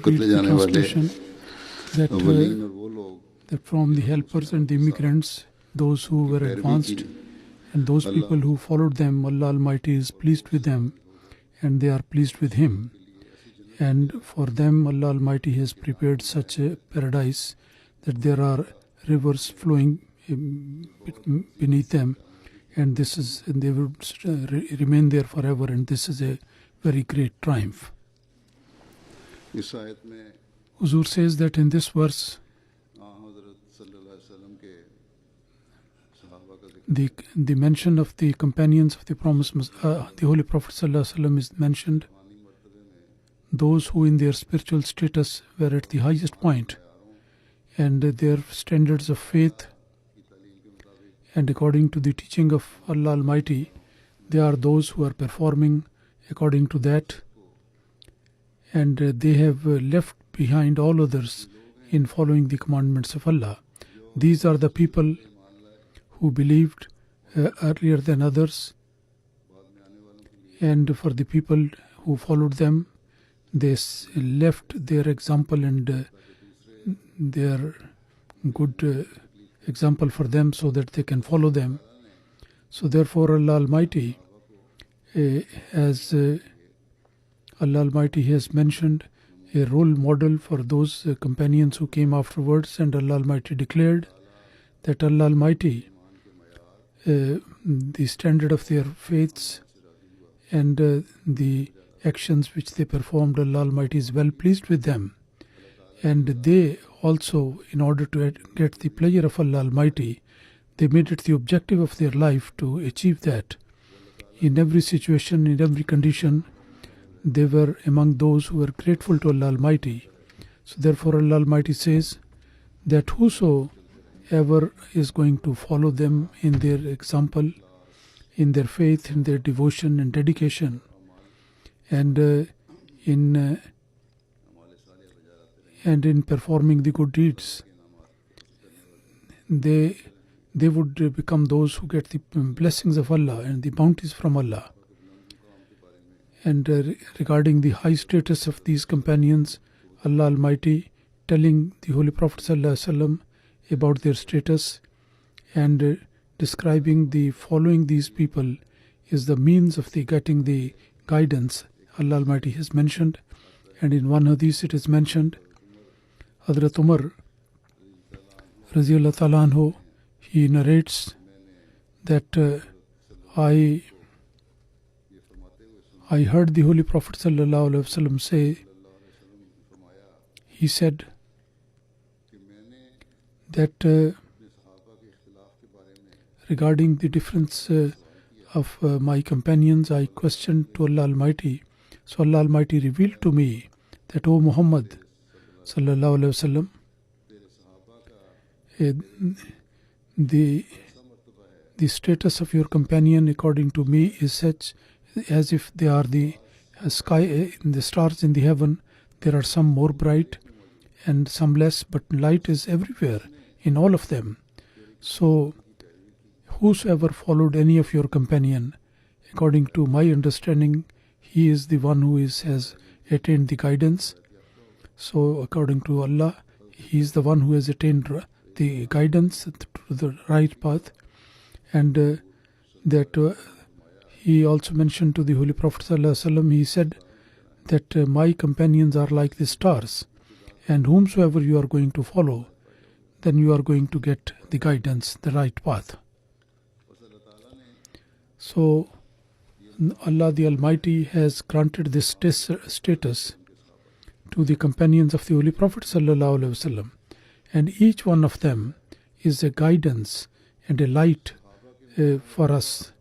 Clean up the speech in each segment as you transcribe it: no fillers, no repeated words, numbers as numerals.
read the translation that from the helpers and the immigrants, those who were advanced and those people who followed them, Allah Almighty is pleased with them and they are pleased with Him. And for them, Allah Almighty has prepared such a paradise that there are rivers flowing beneath them, and they will remain there forever, and this is a very great triumph. Huzur says that in this verse, the mention of the companions of the promised the Holy Prophet ﷺ is mentioned, those who in their spiritual status were at the highest point, and their standards of faith, and according to the teaching of Allah Almighty, they are those who are performing according to that, and they have left behind all others in following the commandments of Allah. These are the people who believed earlier than others, and for the people who followed them, they left their example and their good example for them so that they can follow them. So therefore Allah Almighty has mentioned a role model for those companions who came afterwards, and Allah Almighty declared that Allah Almighty, the standard of their faiths and the actions which they performed, Allah Almighty is well pleased with them. And they also, in order to get the pleasure of Allah Almighty, they made it the objective of their life to achieve that. In every situation, in every condition, they were among those who were grateful to Allah Almighty. So therefore Allah Almighty says that whosoever is going to follow them in their example, in their faith, in their devotion and dedication, and in performing the good deeds, they would become those who get the blessings of Allah and the bounties from Allah. And regarding the high status of these companions, Allah Almighty telling the Holy Prophet ﷺ about their status and describing the following these people is the means of the getting the guidance Allah Almighty has mentioned. And in one hadith it is mentioned, Hadhrat Umar Radiyallahu Ta'ala Anhu, he narrates that I heard the Holy Prophet Sallallahu Alaihi Wasallam say, he said that regarding the difference of my companions, I questioned to Allah Almighty. So Allah Almighty revealed to me that, O Muhammad Sallallahu Alaihi Wasallam, the status of your companion according to me is such as if they are the sky, the stars in the heaven. There are some more bright and some less, but light is everywhere in all of them. So whosoever followed any of your companion, according to my understanding, he is the one who has attained the guidance. So according to Allah, he is the one who has attained the guidance to the right path. And that he also mentioned to the Holy Prophet ﷺ, he said that my companions are like the stars, and whomsoever you are going to follow, then you are going to get the guidance, the right path. So Allah the Almighty has granted this status to the companions of the Holy Prophet Sallallahu Alaihi Wasallam, and each one of them is a guidance and a light for us.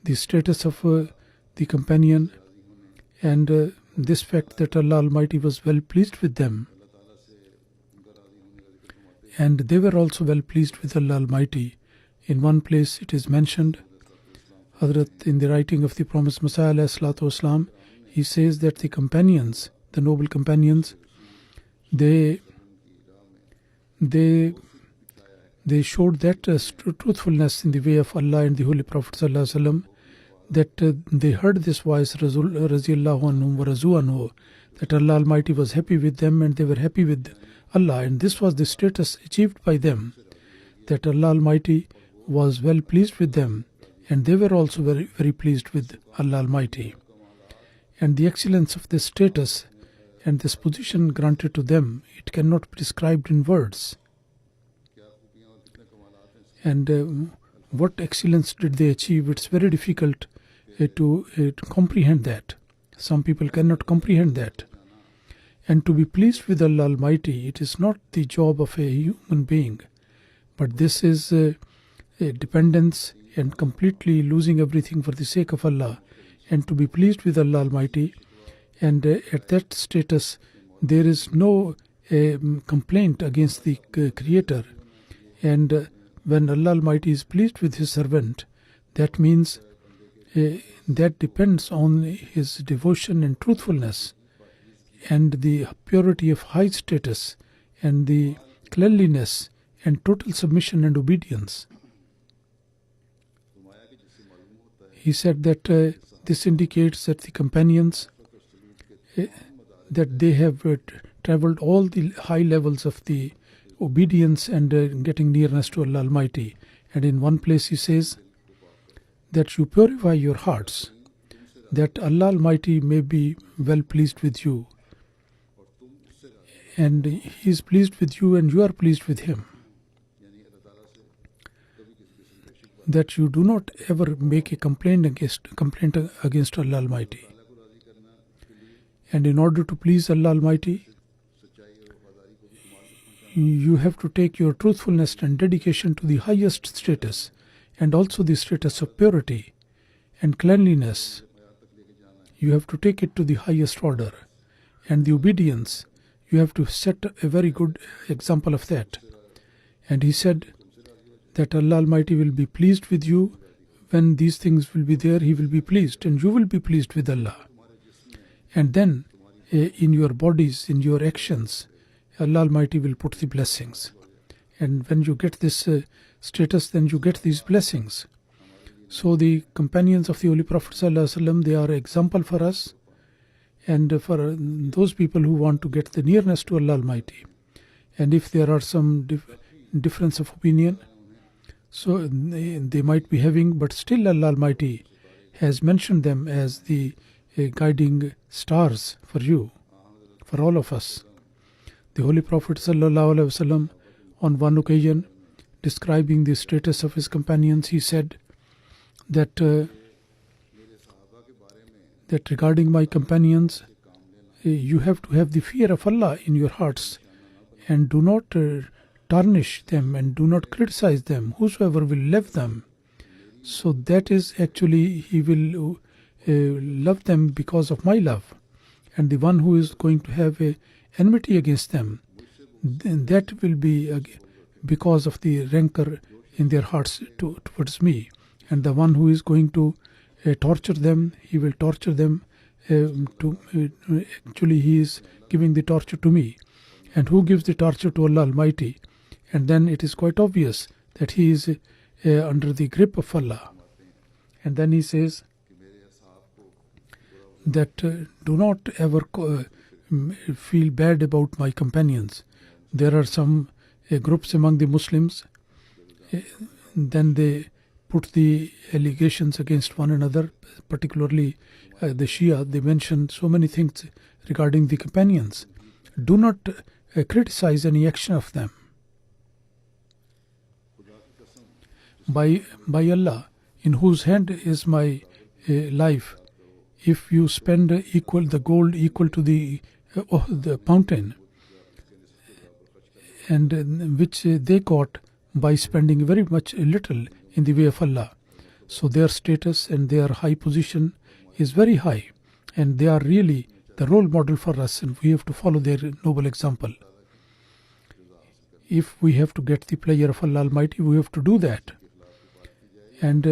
The status of the companion and this fact that Allah Almighty was well pleased with them, and they were also well pleased with Allah Almighty. In one place it is mentioned, Hadhrat, in the writing of the promised Messiah alayhi salatu wasalam, he says that the companions, the noble companions, they showed that truthfulness in the way of Allah and the Holy Prophet sallallahu alaihi wasallam, that they heard this voice, Raziyallahu anhum wa razu anhu, that Allah Almighty was happy with them and they were happy with Allah, and this was the status achieved by them, that Allah Almighty was well pleased with them and they were also very, very pleased with Allah Almighty. And the excellence of this status and this position granted to them, it cannot be described in words. And what excellence did they achieve? It's very difficult to comprehend that. Some people cannot comprehend that. And to be pleased with Allah Almighty, it is not the job of a human being, but this is a dependence and completely losing everything for the sake of Allah, and to be pleased with Allah Almighty. And at that status, there is no complaint against the Creator. And when Allah Almighty is pleased with His servant, that means that depends on his devotion and truthfulness, and the purity of high status, and the cleanliness and total submission and obedience. He said that this indicates that the companions, that they have traveled all the high levels of the obedience and getting nearness to Allah Almighty. And in one place he says that you purify your hearts, that Allah Almighty may be well pleased with you, and He is pleased with you and you are pleased with Him. That you do not ever make a complaint against Allah Almighty. And in order to please Allah Almighty, you have to take your truthfulness and dedication to the highest status, and also the status of purity and cleanliness. You have to take it to the highest order. And the obedience, you have to set a very good example of that. And he said that Allah Almighty will be pleased with you. When these things will be there, He will be pleased, and you will be pleased with Allah. And then in your bodies, in your actions, Allah Almighty will put the blessings. And when you get this status, then you get these blessings. So the companions of the Holy Prophet ﷺ, they are an example for us, and for those people who want to get the nearness to Allah Almighty. And if there are some difference of opinion, so they might be having, but still Allah Almighty has mentioned them as the guiding stars for you, for all of us. The Holy Prophet ﷺ, on one occasion, describing the status of his companions, he said that that regarding my companions, you have to have the fear of Allah in your hearts, and do not tarnish them and do not criticize them, whosoever will love them. So that is actually, He will love them because of my love. And the one who is going to have a enmity against them, that will be because of the rancor in their hearts towards me. And the one who is going to torture them, he will torture them actually he is giving the torture to me. And who gives the torture to Allah Almighty? And then it is quite obvious that he is under the grip of Allah. And then he says that do not ever feel bad about my companions. There are some groups among the Muslims, then they put the allegations against one another, particularly the Shia. They mention so many things regarding the companions. Do not criticize any action of them. By Allah, in whose hand is my life, if you spend the gold equal to the fountain, and which they got by spending very much little in the way of Allah. So their status and their high position is very high, and they are really the role model for us, and we have to follow their noble example. If we have to get the pleasure of Allah Almighty, we have to do that. And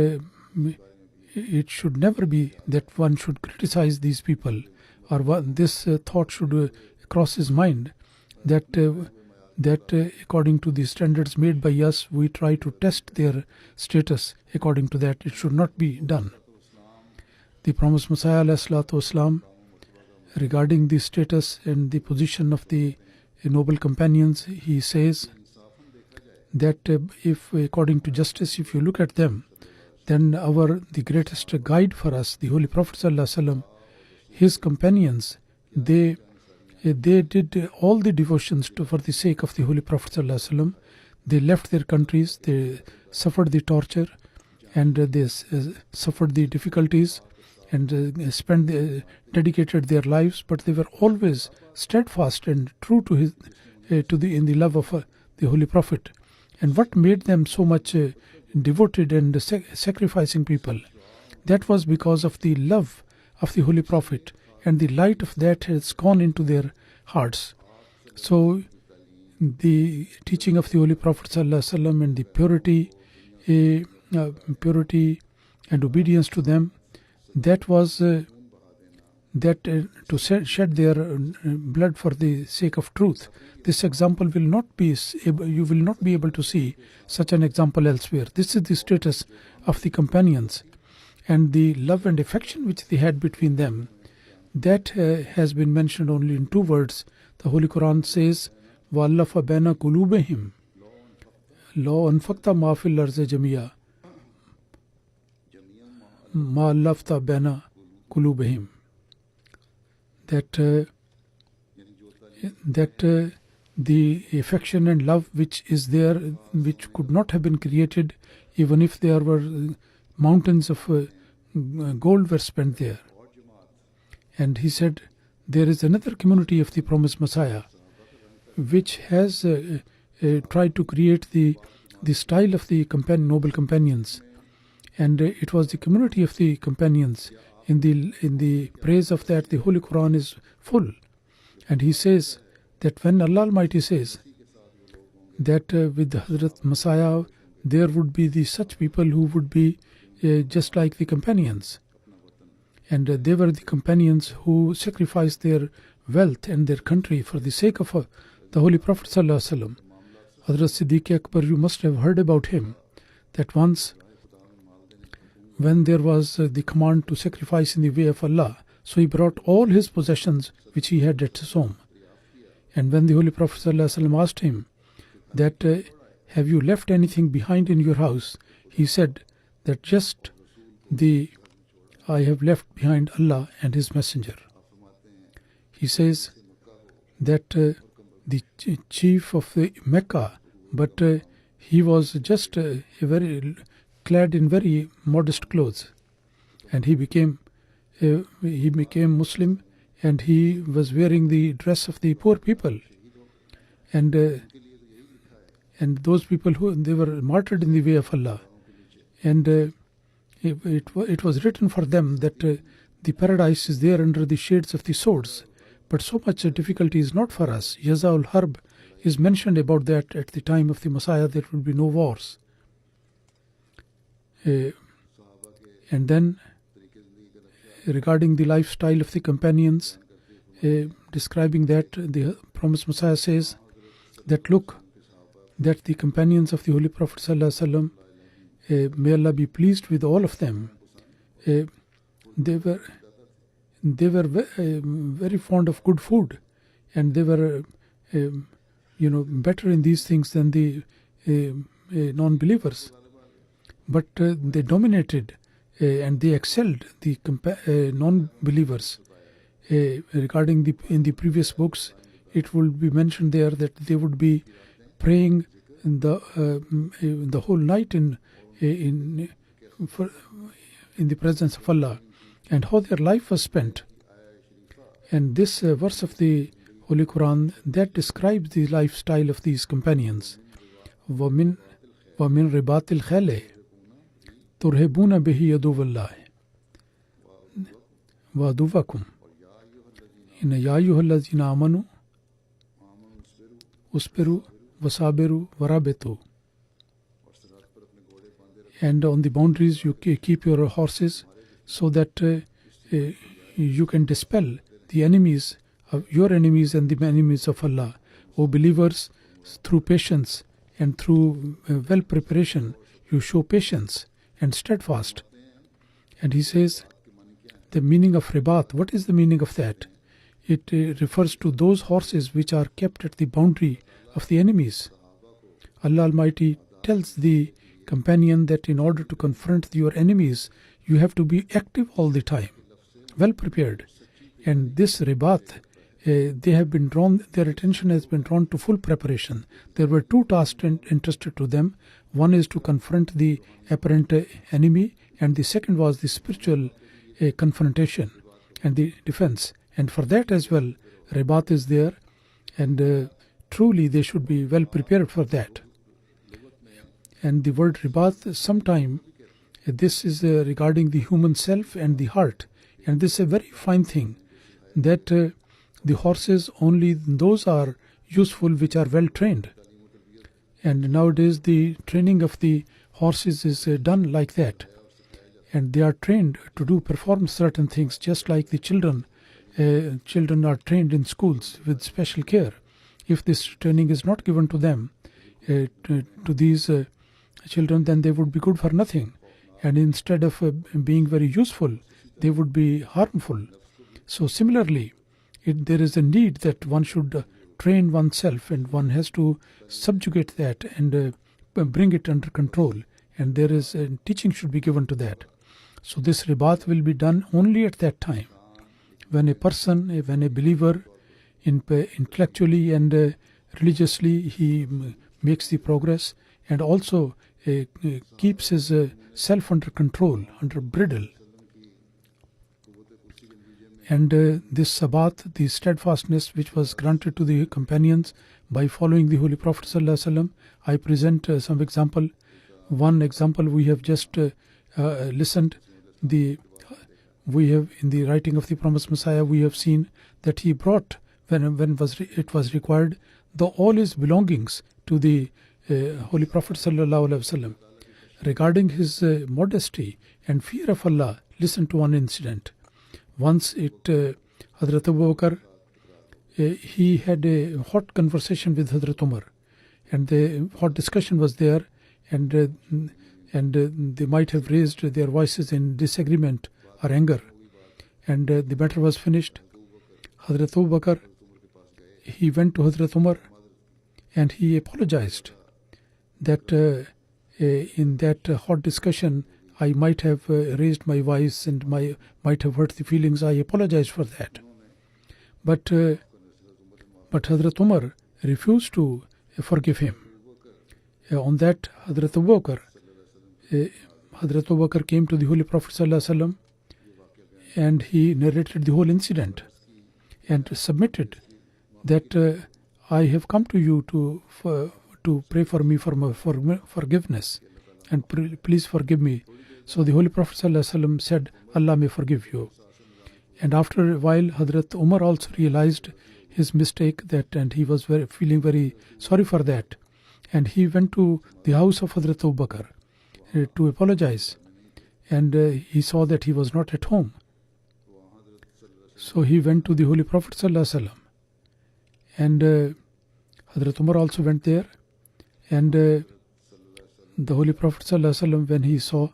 it should never be that one should criticize these people, or this thought should cross his mind, that according to the standards made by us, we try to test their status according to that. It should not be done. The promised Messiah ﷺ regarding the status and the position of the noble companions, he says that if according to justice, if you look at them, then the greatest guide for us, the Holy Prophet ﷺ, his companions, they did all the devotions for the sake of the Holy Prophet ﷺ. They left their countries, they suffered the torture, and they suffered the difficulties, and dedicated their lives, but they were always steadfast and true to in the love of the Holy Prophet. And what made them so much devoted and sacrificing people? That was because of the love of the Holy Prophet, and the light of that has gone into their hearts. So the teaching of the Holy Prophet ﷺ and the purity and obedience to them, that was to shed their blood for the sake of truth. This example will not be you will not be able to see such an example elsewhere. This is the status of the companions, and the love and affection which they had between them, that has been mentioned only in 2 words. The Holy Quran says, وَأَلَّفَ بَيْنَ قُلُوبِهِمْ لَوْ أَنفَقْتَ مَا فِي الْأَرْضِ جَمِيعًا مَا أَلَّفْتَ بَيْنَ قُلُوبِهِمْ. That the affection and love which is there, which could not have been created even if there were mountains of gold were spent there. And he said, there is another community of the promised Messiah which has tried to create the style of the noble companions, and it was the community of the companions. In the praise of that, the Holy Quran is full, and he says that when Allah Almighty says that with the Hadhrat Messiah there would be such people who would be just like the companions, and they were the companions who sacrificed their wealth and their country for the sake of the Holy Prophet ﷺ. Hadhrat Siddiq Akbar, you must have heard about him, that once when there was the command to sacrifice in the way of Allah, so he brought all his possessions which he had at his home. And when the Holy Prophet ﷺ asked him that have you left anything behind in your house, he said that just I have left behind Allah and His Messenger. He says that the chief of the Mecca, but he was just clad in very modest clothes, and he became Muslim, and he was wearing the dress of the poor people, and those people they were martyred in the way of Allah, and it was written for them that the paradise is there under the shades of the swords. But so much difficulty is not for us. Yazaul Harb is mentioned about that at the time of the Messiah, there will be no wars. And then regarding the lifestyle of the companions, describing that, the promised Messiah says that look, that the companions of the Holy Prophet ﷺ, may Allah be pleased with all of them, they were very fond of good food, and they were better in these things than the non-believers, but they dominated and they excelled the non-believers. Regarding in the previous books, it will be mentioned there that they would be praying the whole night in the presence of Allah, and how their life was spent. And this verse of the Holy Quran, that describes the lifestyle of these companions. وَمِن رِبَاطِ الْخَيْلِ تُرْهِبُونَ بِهِ يَدُوَ اللَّهِ وَعَدُوَّكُمْ إِنَّ يَا أَيُّهَا الَّذِينَ آمَنُوا اصْبِرُوا وَصَابِرُوا وَرَابِطُوا. And on the boundaries you keep your horses, so that you can dispel the enemies of your enemies and the enemies of Allah. O believers, through patience and through well preparation, you show patience and steadfast. And he says the meaning of ribat. What is the meaning of that? it refers to those horses which are kept at the boundary of the enemies. Allah Almighty tells the companion that in order to confront your enemies, you have to be active all the time, well prepared. And this ribat, their attention has been drawn to full preparation. There were two tasks entrusted to them. One is to confront the apparent enemy, and the second was the spiritual confrontation and the defense. And for that as well, ribat is there, and truly they should be well prepared for that. And the word ribat, sometime this is regarding the human self and the heart, and this is a very fine thing, that the horses, only those are useful which are well trained. And nowadays the training of the horses is done like that, and they are trained to perform certain things, just like the children are trained in schools with special care. If this training is not given to them, to these children, then they would be good for nothing, and instead of being very useful, they would be harmful. So similarly, there is a need that one should train oneself, and one has to subjugate that and bring it under control, and there is teaching should be given to that. So this ribat will be done only at that time, when a person, when a believer, intellectually and religiously, he makes the progress, and also keeps his self under control, under bridle. And this sabat, the steadfastness which was granted to the companions by following the Holy Prophet ﷺ, I present some example. One example we have just listened. We have in the writing of the promised Messiah, we have seen that he brought, when it was required, all his belongings to the Holy Prophet ﷺ. Regarding his modesty and fear of Allah, listen to one incident. Once Hadhrat Abu Bakr, he had a hot conversation with Hadhrat Umar, and the hot discussion was there, and they might have raised their voices in disagreement or anger, and the matter was finished. Hadhrat Abu Bakr, he went to Hadhrat Umar and he apologized that in that hot discussion I might have raised my voice and might have hurt the feelings. I apologize for that. But Hadhrat Umar refused to forgive him. On that, Hadhrat Abu Bakr came to the Holy Prophet ﷺ, and he narrated the whole incident and submitted that I have come to you to pray for me for my forgiveness, and please forgive me. So the Holy Prophet ﷺ said, Allah may forgive you. And after a while, Hadhrat Umar also realized his mistake, and he was feeling very sorry for that. And he went to the house of Hadhrat Abu Bakr to apologize. And he saw that he was not at home. So he went to the Holy Prophet ﷺ. And Hadhrat Umar also went there. And the Holy Prophet ﷺ, when he saw,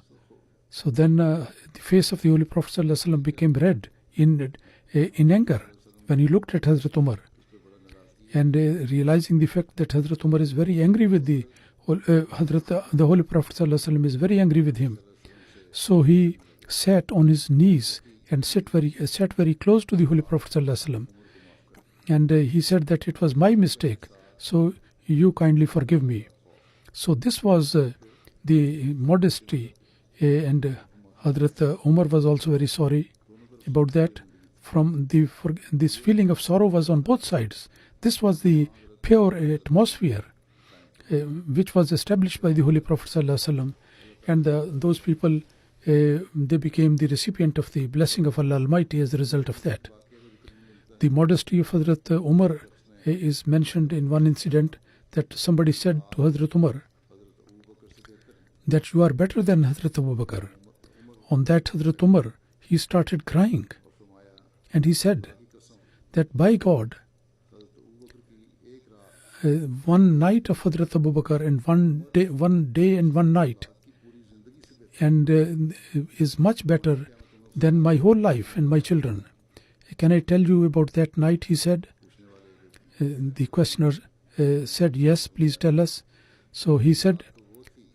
so then the face of the Holy Prophet ﷺ became red in anger when he looked at Hadhrat Umar. And realizing the fact that Hadhrat Umar is very angry with the Holy Prophet ﷺ is very angry with him. So he sat on his knees and sat very close to the Holy Prophet ﷺ. And he said that it was my mistake, so you kindly forgive me. So this was the modesty, and Hadhrat Umar was also very sorry about that. From this feeling of sorrow was on both sides. This was the pure atmosphere which was established by the Holy Prophet ﷺ, and those people, they became the recipient of the blessing of Allah Almighty as a result of that. The modesty of Hadhrat Umar is mentioned in one incident, that somebody said to Hadhrat Umar that you are better than Hadhrat Abu Bakr. On that, Hadhrat Umar, he started crying, and he said that by God, one night of Hadhrat Abu Bakr and one day and one night, and is much better than my whole life and my children. Can I tell you about that night? He said. The questioner said, yes, please tell us. So he said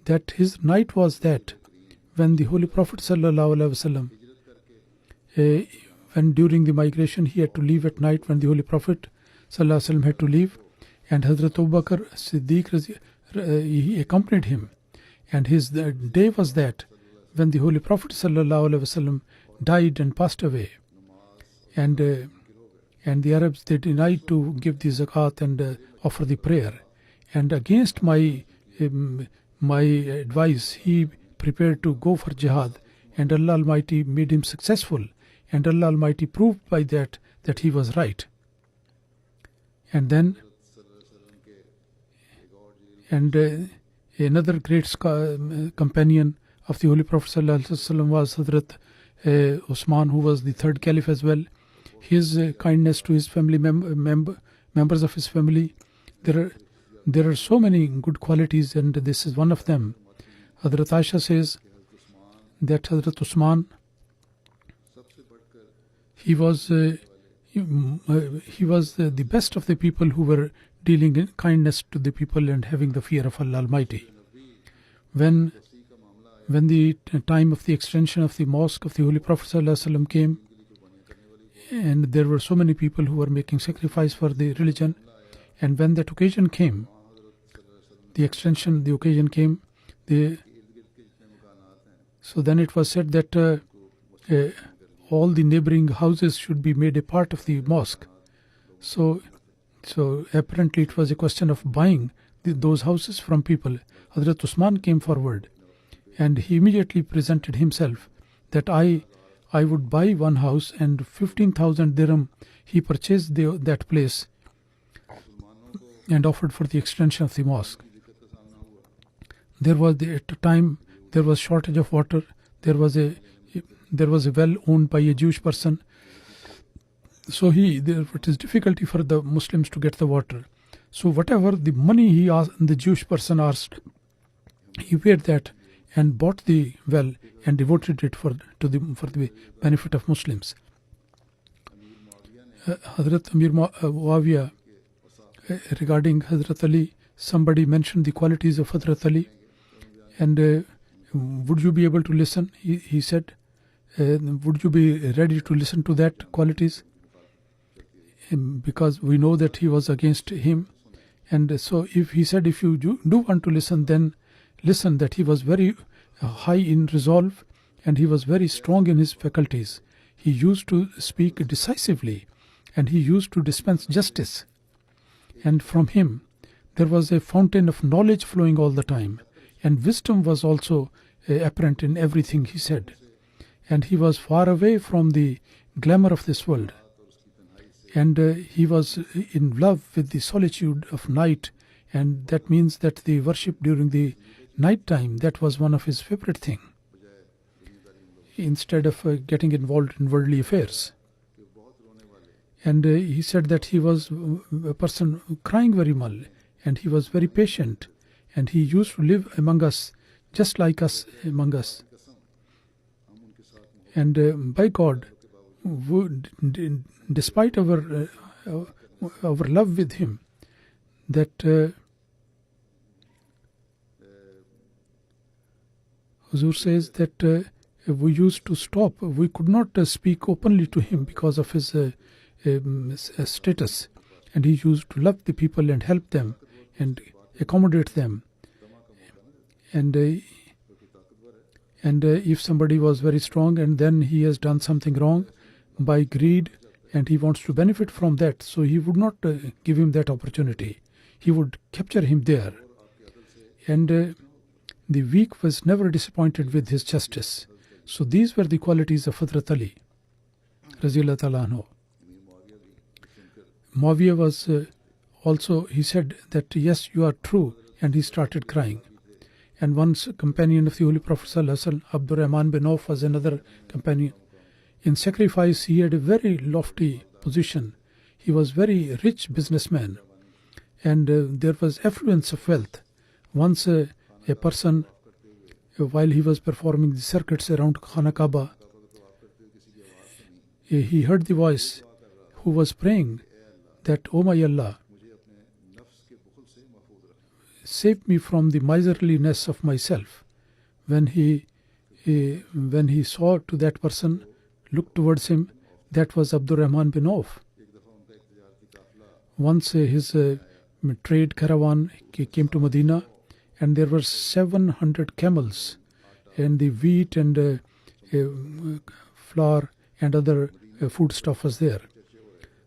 that his night was that when the Holy Prophet ﷺ, when during the migration he had to leave at night, when the Holy Prophet ﷺ had to leave, and Hadhrat Abu Bakr Siddiq he accompanied him, and his day was that when the Holy Prophet ﷺ died and passed away, and the Arabs, they denied to give the zakat and offer the prayer, and against my advice he prepared to go for jihad, and Allah Almighty made him successful, and Allah Almighty proved by that he was right. And then another great companion of the Holy Prophet ﷺ was Hadhrat Usman, who was the third caliph as well. His kindness to his family members of his family, there are so many good qualities, and this is one of them. Hadhrat Aisha says that Hadhrat Usman, he was the best of the people who were dealing in kindness to the people and having the fear of Allah Almighty. When the time of the extension of the mosque of the Holy Prophet ﷺ came, and there were so many people who were making sacrifice for the religion, and when that occasion came, the occasion came, so then it was said that all the neighboring houses should be made a part of the mosque. So apparently it was a question of buying those houses from people. Hadhrat Usman came forward, and he immediately presented himself that I would buy one house, and 15,000 dirham he purchased that place and offered for the extension of the mosque. At the time there was shortage of water. There was a well owned by a Jewish person. So it is difficulty for the Muslims to get the water. So whatever the money he asked, the Jewish person asked, he paid that and bought the well and devoted it for the benefit of Muslims. Hadhrat Amir Muawiyah, regarding Hadhrat Ali, somebody mentioned the qualities of Hadhrat Ali, and would you be able to listen? He said, would you be ready to listen to that qualities? Because we know that he was against him, and so if you do want to listen, then listen that he was very high in resolve, and he was very strong in his faculties. He used to speak decisively, and he used to dispense justice, and from him there was a fountain of knowledge flowing all the time, and wisdom was also apparent in everything he said, and he was far away from the glamour of this world, and he was in love with the solitude of night, and that means that the worship during the night time, that was one of his favorite thing, instead of getting involved in worldly affairs. And he said that he was a person crying very much, and he was very patient, and he used to live among us just like us among us. And by God, despite our love with him, that Huzur says that we used to stop. We could not speak openly to him because of his status, and he used to love the people and help them and accommodate them. And if somebody was very strong and then he has done something wrong by greed and he wants to benefit from that, so he would not give him that opportunity. He would capture him there. And the weak was never disappointed with his justice. So these were the qualities of Hadhrat Ali, Raziyallahu Ta'ala anhu. Muawiyah was also, he said that yes, you are true, and he started crying. And once companion of the Holy Prophet ﷺ, Abdur Rahman bin Auf, was another companion. In sacrifice, he had a very lofty position. He was very rich businessman, and there was affluence of wealth. Once a person, while he was performing the circuits around Khana Kaaba, he heard the voice who was praying that, "Oh my Allah, save me from the miserliness of myself." When he saw to that person, looked towards him, that was Abdul Rahman bin Auf. Once his trade caravan came to Medina, and there were 700 camels, and the wheat and flour and other food stuff was there.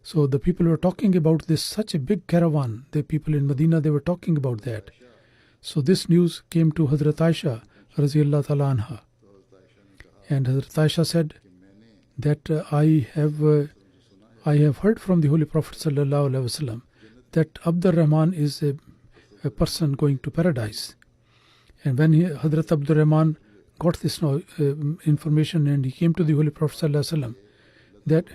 So the people were talking about this, such a big caravan. The people in Medina, they were talking about that. So this news came to Hadhrat Aisha Raziyallahu Ta'ala Anha. And Hadhrat Aisha said that I have heard from the Holy Prophet Sallallahu Alaihi Wasallam that Abdur Rahman is a person going to paradise. And when Hadhrat Abdur Rahman got this information, and he came to the Holy Prophet Sallallahu Alaihi Wasallam,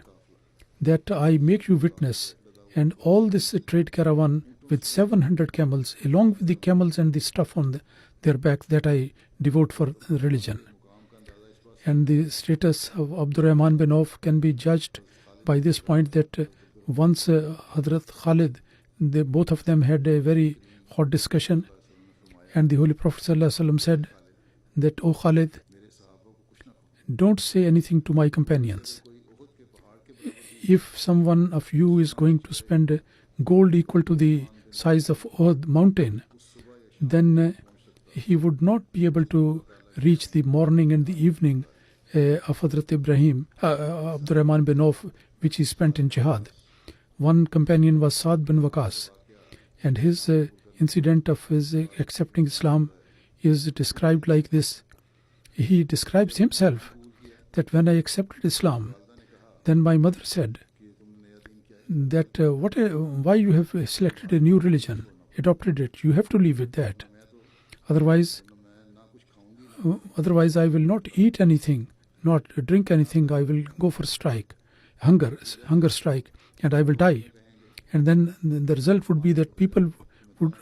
that I make you witness, and all this trade caravan with 700 camels, along with the camels and the stuff on their back, that I devote for religion. And the status of Abdur Rahman bin Auf can be judged by this point, that once Hadhrat Khalid, both of them had a very hot discussion, and the Holy Prophet ﷺ said that, "O Khalid, don't say anything to my companions. If someone of you is going to spend gold equal to the size of Uhud mountain, then he would not be able to reach the morning and the evening of Hadhrat Ibrahim, Abdur Rahman bin Auf, which he spent in jihad." One companion was Saad bin Waqas, and his incident of his accepting Islam is described like this. He describes himself that, "When I accepted Islam, then my mother said that why you have selected a new religion, adopted it, you have to leave it that. Otherwise I will not eat anything, not drink anything. I will go for strike, hunger strike, and I will die. And then the result would be that people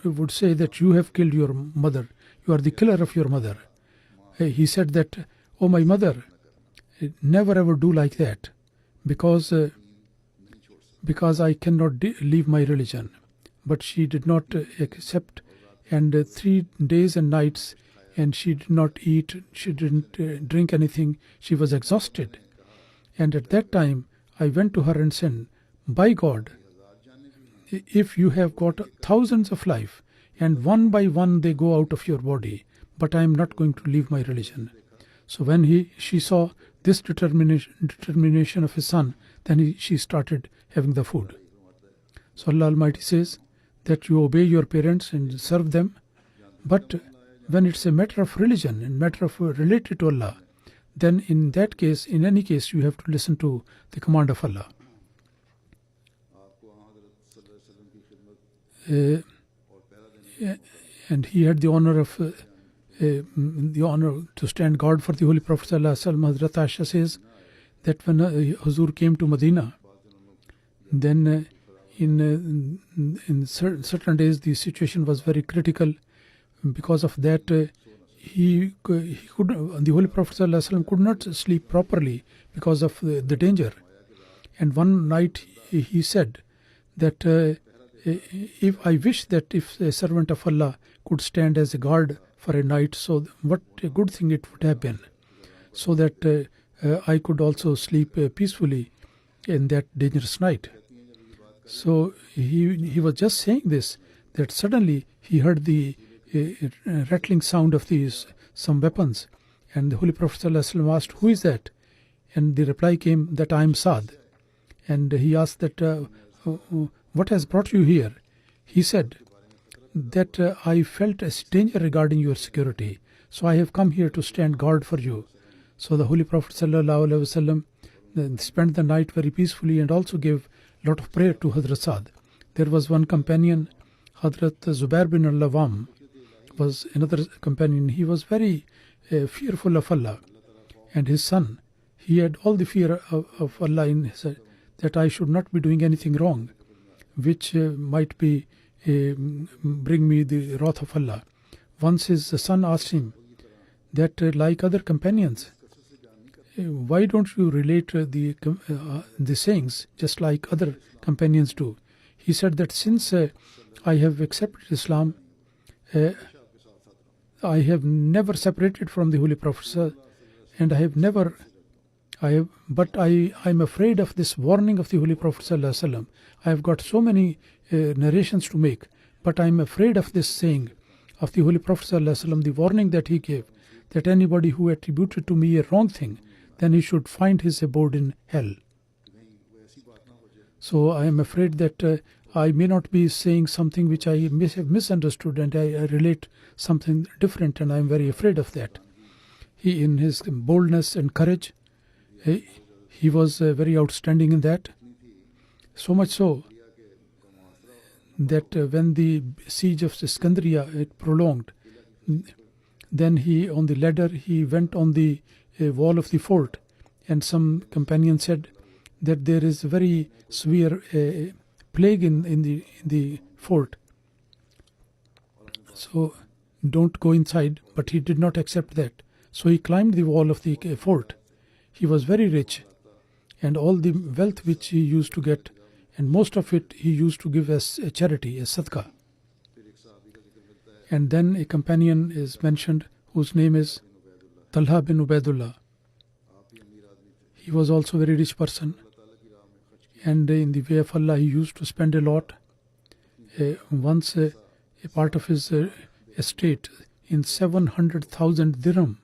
would say that you have killed your mother. You are the killer of your mother." He said that, "Oh my mother, never ever do like that, because I cannot leave my religion." But she did not accept, and 3 days and nights, and she did not eat, she didn't drink anything. She was exhausted. And at that time I went to her and said, "By God, if you have got thousands of life, and one by one they go out of your body, but I am not going to leave my religion." So when she saw this determination of his son, then she started having the food. So Allah Almighty says that you obey your parents and serve them, but when it's a matter of religion and matter of related to Allah, then in that case, in any case, you have to listen to the command of Allah. And he had the honor to stand guard for the Holy Prophet ﷺ. Hadhrat Aisha says that when Huzur came to Medina, then in certain days the situation was very critical. Because of that, the Holy Prophet ﷺ could not sleep properly because of the danger. And one night he said that if I wish that if a servant of Allah could stand as a guard for a night, so what a good thing it would have been, so that I could also sleep peacefully in that dangerous night. So he was just saying this, that suddenly he heard the rattling sound of some weapons, and the Holy Prophet ﷺ asked, "Who is that?" And the reply came that, "I am Saad." And he asked that, "What has brought you here?" He said that, "I felt a danger regarding your security, so I have come here to stand guard for you." So the Holy Prophet ﷺ spent the night very peacefully and also gave a lot of prayer to Hadhrat Saad. There was one companion, Hadhrat Zubair bin al-Awam was another companion. He was very fearful of Allah, and his son, he had all the fear of Allah in his head, that I should not be doing anything wrong, which might be bring me the wrath of Allah. Once his son asked him that, like other companions, why don't you relate the sayings just like other companions do? He said that since I have accepted Islam, I have never separated from the Holy Prophet, and I'm afraid of this warning of the Holy Prophet ﷺ. I have got so many narrations to make, but I'm afraid of this saying of the Holy Prophet ﷺ, the warning that he gave, that anybody who attributed to me a wrong thing, then he should find his abode in hell. So I am afraid that I may not be saying something which I may have misunderstood, and I relate something different, and I am very afraid of that. He, in his boldness and courage, he was very outstanding in that. So much so that when the siege of Iskandariya it prolonged, then he, on the ladder, he went on the wall of the fort, and some companion said that there is a very severe plague in the fort, so don't go inside. But he did not accept that, so he climbed the wall of the fort. He was very rich, and all the wealth which he used to get, and most of it he used to give as a charity, as sadaqah. And then a companion is mentioned whose name is Talha bin Ubaidullah. He was also a very rich person, and in the way of Allah he used to spend a lot. Once a part of his estate, in 700,000 dirham,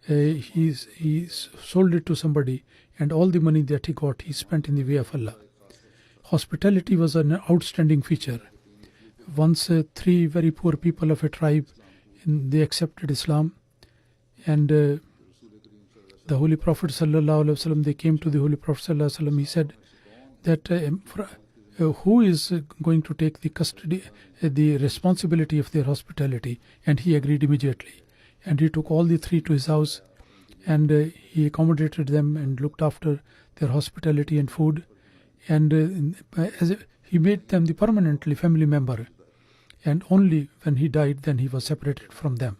he sold it to somebody, and all the money that he got he spent in the way of Allah. Hospitality was an outstanding feature. Once 3 very poor people of a tribe, they accepted Islam, and the Holy Prophet ﷺ, they came to the Holy Prophet ﷺ. He said that who is going to take the custody, the responsibility of their hospitality? And he agreed immediately, and he took all the 3 to his house, and he accommodated them and looked after their hospitality and food, and he made them the permanently family member. And only when he died, then he was separated from them.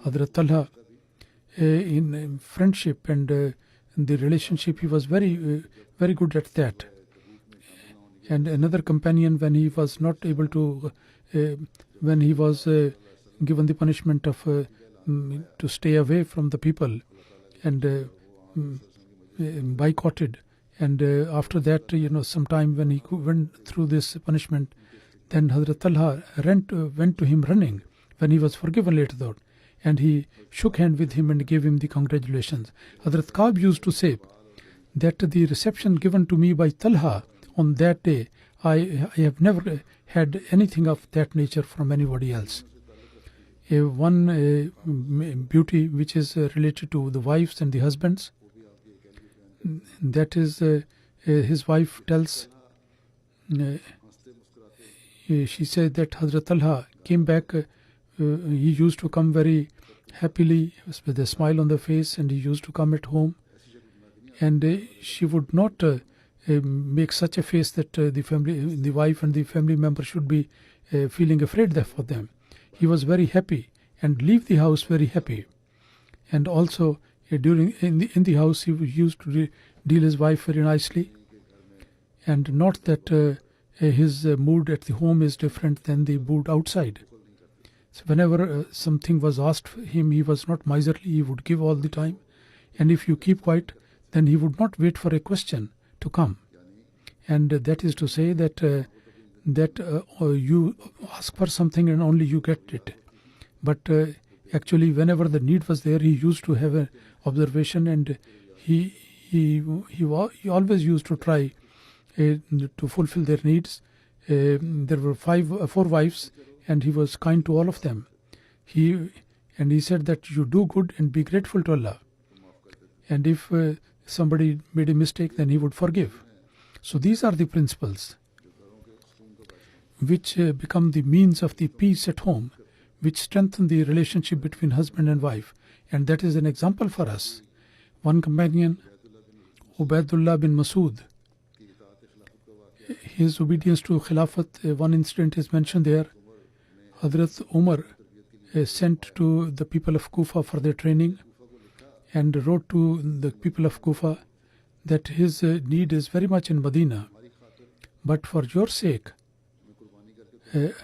Hadhrat Talha, in friendship and in the relationship, he was very good at that. And another companion, when he was not able to, when he was given the punishment of to stay away from the people and boycotted, and after that, sometime when he went through this punishment, then Hadhrat Talha went to him running when he was forgiven later on, and he shook hand with him and gave him the congratulations. Hadhrat Ka'b used to say that the reception given to me by Talha on that day, I have never had anything of that nature from anybody else. One beauty which is related to the wives and the husbands, that is his wife tells, she said that Hadhrat Talha came back, he used to come very happily with a smile on the face, and he used to come at home, and she would not make such a face that the wife and the family member should be feeling afraid for them. He was very happy and leave the house very happy. And also in the house he used to deal his wife very nicely, and not that his mood at the home is different than the mood outside. So whenever something was asked him, he was not miserly, he would give all the time, and if you keep quiet, then he would not wait for a question to come. And that is to say that you ask for something and only you get it. But actually, whenever the need was there, he used to have an observation, and he always used to try to fulfill their needs. There were 4 wives, and he was kind to all of them. He said that you do good and be grateful to Allah. And if somebody made a mistake, then he would forgive. So these are the principles which become the means of the peace at home, which strengthen the relationship between husband and wife. And that is an example for us. One companion, Ubaidullah bin Masood, his obedience to Khilafat, one incident is mentioned there. Hadhrat Umar sent to the people of Kufa for their training, and wrote to the people of Kufa that his need is very much in Medina, but for your sake,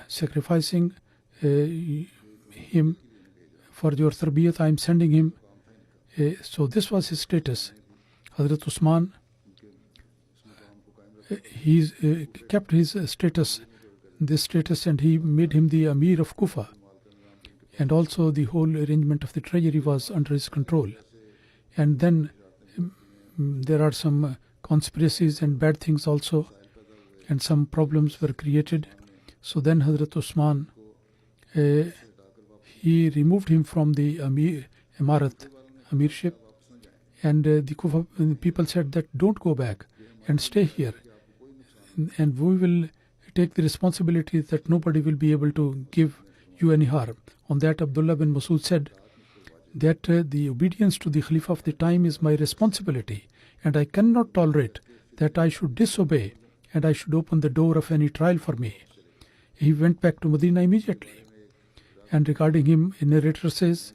sacrificing him for your tarbiyat, I am sending him. So this was his status. Hadhrat Usman, he kept his status, and he made him the Amir of Kufa. And also the whole arrangement of the treasury was under his control. And then there are some conspiracies and bad things also, and some problems were created. So then Hadhrat Usman, he removed him from the Amirship, and the Kufa people said that don't go back and stay here, and we will take the responsibility that nobody will be able to give you any harm. On that, Abdullah bin Masud said that the obedience to the Khalifa of the time is my responsibility, and I cannot tolerate that I should disobey and I should open the door of any trial for me. He went back to Medina immediately. And regarding him, a narrator says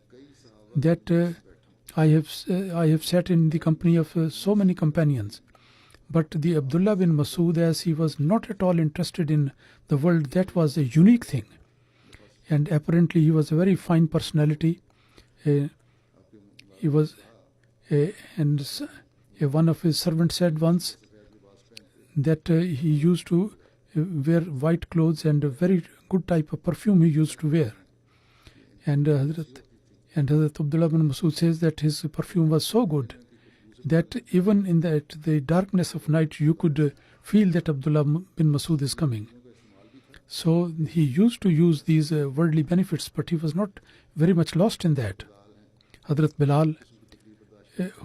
that I have sat in the company of so many companions, but the Abdullah bin Masud, as he was not at all interested in the world, that was a unique thing. And apparently he was a very fine personality. He was, and one of his servants said once that he used to wear white clothes, and a very good type of perfume he used to wear. And Hadhrat Abdullah bin Masud says that his perfume was so good that even in the darkness of night you could feel that Abdullah bin Masud is coming. So he used to use these worldly benefits, but he was not very much lost in that. Hadhrat Bilal,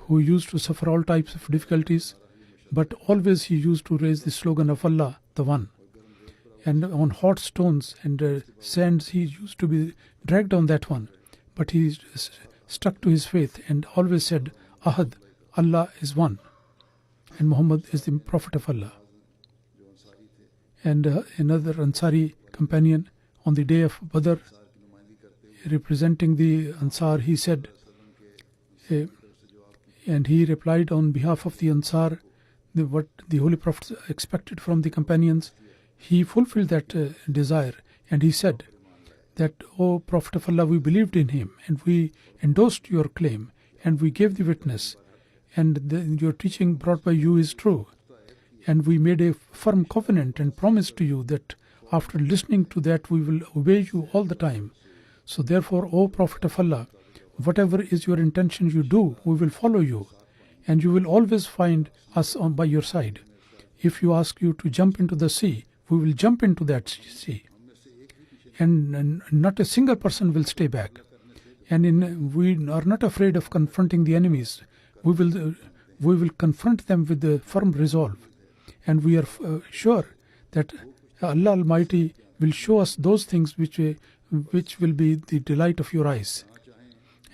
who used to suffer all types of difficulties, but always he used to raise the slogan of Allah, the One. And on hot stones and sands, he used to be dragged on that one. But he stuck to his faith and always said, Ahad, Allah is one, and Muhammad is the Prophet of Allah. And another Ansari companion, on the day of Badr, representing the Ansar, he said, and he replied on behalf of the Ansar, what the Holy Prophet expected from the companions. He fulfilled that desire, and he said that, O Prophet of Allah, we believed in him, and we endorsed your claim, and we gave the witness, and your teaching brought by you is true. And we made a firm covenant and promised to you that after listening to that we will obey you all the time. So therefore, O Prophet of Allah, whatever is your intention you do, we will follow you, and you will always find us by your side. If you ask you to jump into the sea, we will jump into that sea, and not a single person will stay back. And we are not afraid of confronting the enemies. We will confront them with a firm resolve, and we are sure that Allah Almighty will show us those things which will be the delight of your eyes.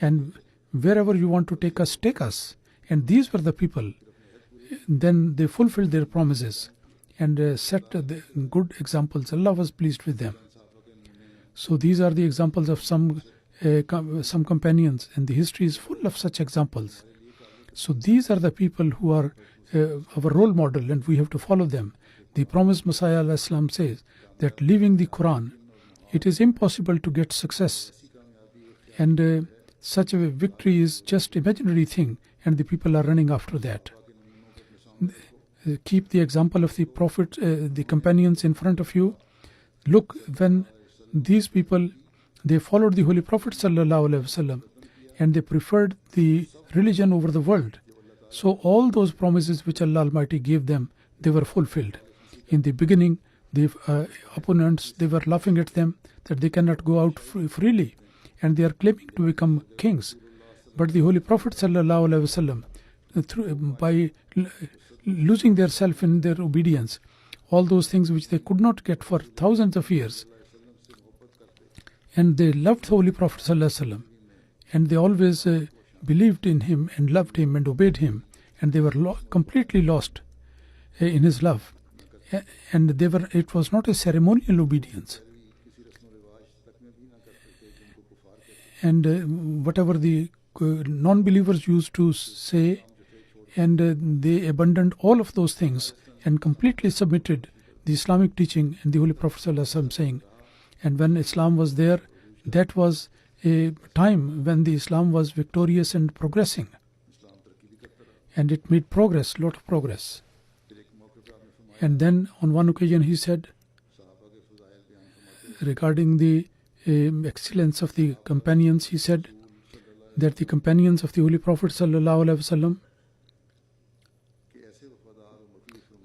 And wherever you want to take us. And these were the people. Then they fulfilled their promises and set the good examples. Allah was pleased with them. So these are the examples of some companions, and the history is full of such examples. So these are the people who are our role model, and we have to follow them. The promised Messiah ﷺ says that leaving the Quran, it is impossible to get success, and such a victory is just imaginary thing, and the people are running after that. Keep the example of the Prophet, the companions in front of you. Look, when these people, they followed the Holy Prophet ﷺ, and they preferred the religion over the world. So all those promises which Allah Almighty gave them, they were fulfilled. In the beginning, the opponents, they were laughing at them that they cannot go out freely, and they are claiming to become kings. But the Holy Prophet ﷺ, by losing their self in their obedience, all those things which they could not get for thousands of years, and they loved the Holy Prophet ﷺ, and they always believed in him and loved him and obeyed him, and they were completely lost in his love. And it was not a ceremonial obedience. And whatever the non-believers used to say, and they abandoned all of those things and completely submitted the Islamic teaching and the Holy Prophet ﷺ saying. And when Islam was there, that was a time when the Islam was victorious and progressing. And it made progress, lot of progress. And then on one occasion he said, regarding the excellence of the companions, he said that the companions of the Holy Prophet ﷺ,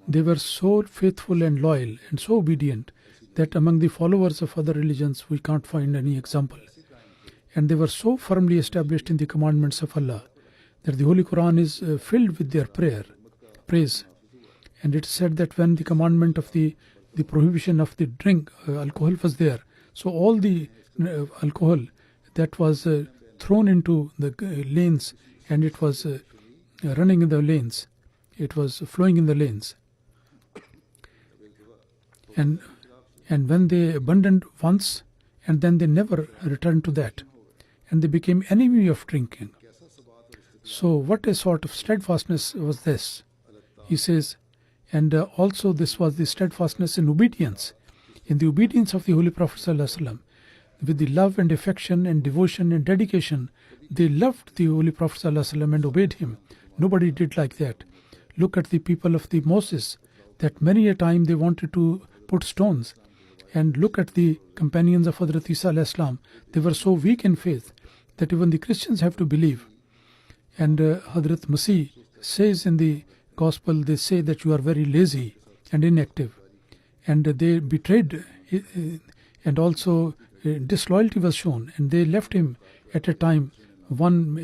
they were so faithful and loyal and so obedient that among the followers of other religions we can't find any example. And they were so firmly established in the commandments of Allah that the Holy Quran is filled with their praise. And it said that when the commandment of the prohibition of the drink, alcohol was there, so all the alcohol that was thrown into the lanes, and it was running in the lanes, it was flowing in the lanes. And when they abandoned once, and then they never returned to that, and they became enemy of drinking. So what a sort of steadfastness was this? He says, and also this was the steadfastness in obedience, in the obedience of the Holy Prophet ﷺ. With the love and affection and devotion and dedication, they loved the Holy Prophet ﷺ and obeyed him. Nobody did like that. Look at the people of the Moses, that many a time they wanted to put stones. And look at the companions of Hadhrat Isa alayhi salam. They were so weak in faith that even the Christians have to believe. And Hadhrat Massih says in the gospel, they say that you are very lazy and inactive. And they betrayed, and also disloyalty was shown. And they left him at a time. One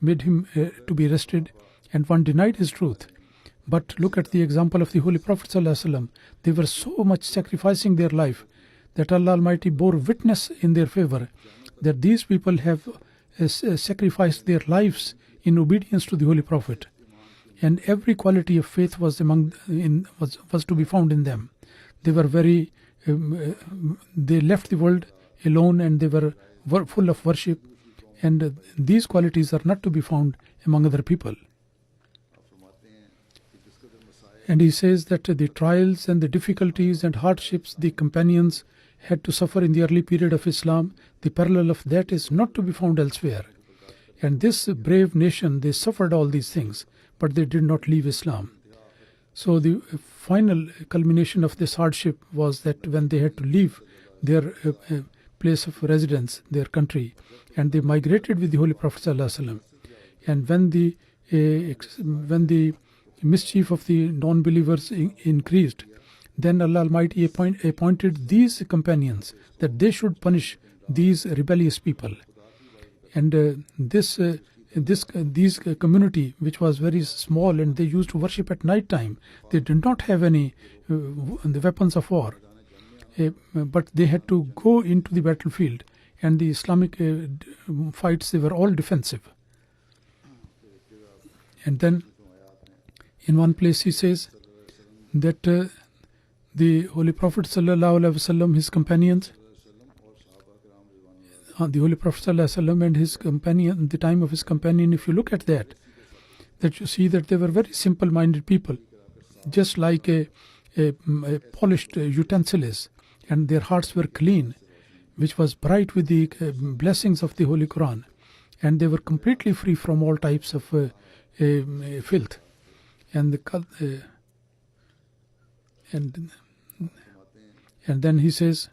made him to be arrested, and one denied his truth. But look at the example of the Holy Prophet ﷺ. They were so much sacrificing their life that Allah Almighty bore witness in their favor that these people have sacrificed their lives in obedience to the Holy Prophet. And every quality of faith was was to be found in them. They were very, they left the world alone, and they were full of worship. And these qualities are not to be found among other people. And he says that the trials and the difficulties and hardships the companions had to suffer in the early period of Islam, the parallel of that is not to be found elsewhere. And this brave nation, they suffered all these things, but they did not leave Islam. So the final culmination of this hardship was that when they had to leave their place of residence, their country, and they migrated with the Holy Prophet ﷺ. And when the mischief of the non-believers increased, then Allah Almighty appointed these companions that they should punish these rebellious people. And this community, which was very small, and they used to worship at night time, they did not have any the weapons of war, but they had to go into the battlefield, and the Islamic fights, they were all defensive. And then in one place he says that the Holy Prophet ﷺ, his companions, the Holy Prophet ﷺ and his companion, the time of his companion, if you look at that you see that they were very simple-minded people, just like a polished utensil is, and their hearts were clean, which was bright with the blessings of the Holy Quran, and they were completely free from all types of filth. And then he says,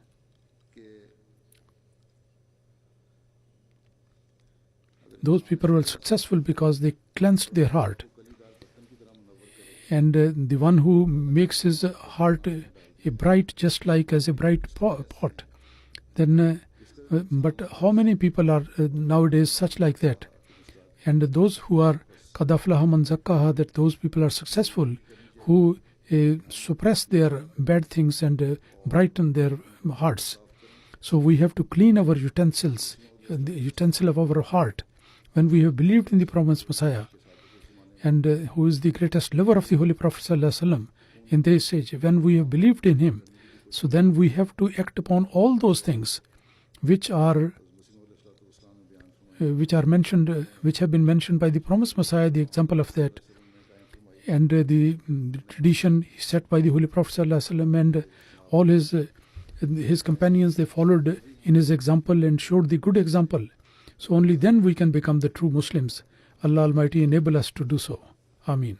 those people were successful because they cleansed their heart. And the one who makes his heart a bright, just like as a bright pot, then but how many people are nowadays such like that? And those who are qad aflaha man zakkaha, that those people are successful who suppress their bad things and brighten their hearts. So we have to clean our utensils, the utensil of our heart, when we have believed in the promised Messiah, and who is the greatest lover of the Holy Prophet ﷺ in this age. When we have believed in him, so then we have to act upon all those things which are which are mentioned, which have been mentioned by the promised Messiah, the example of that, and the tradition set by the Holy Prophet ﷺ, and all his companions, they followed in his example and showed the good example. So only then we can become the true Muslims. Allah Almighty enable us to do so. Ameen.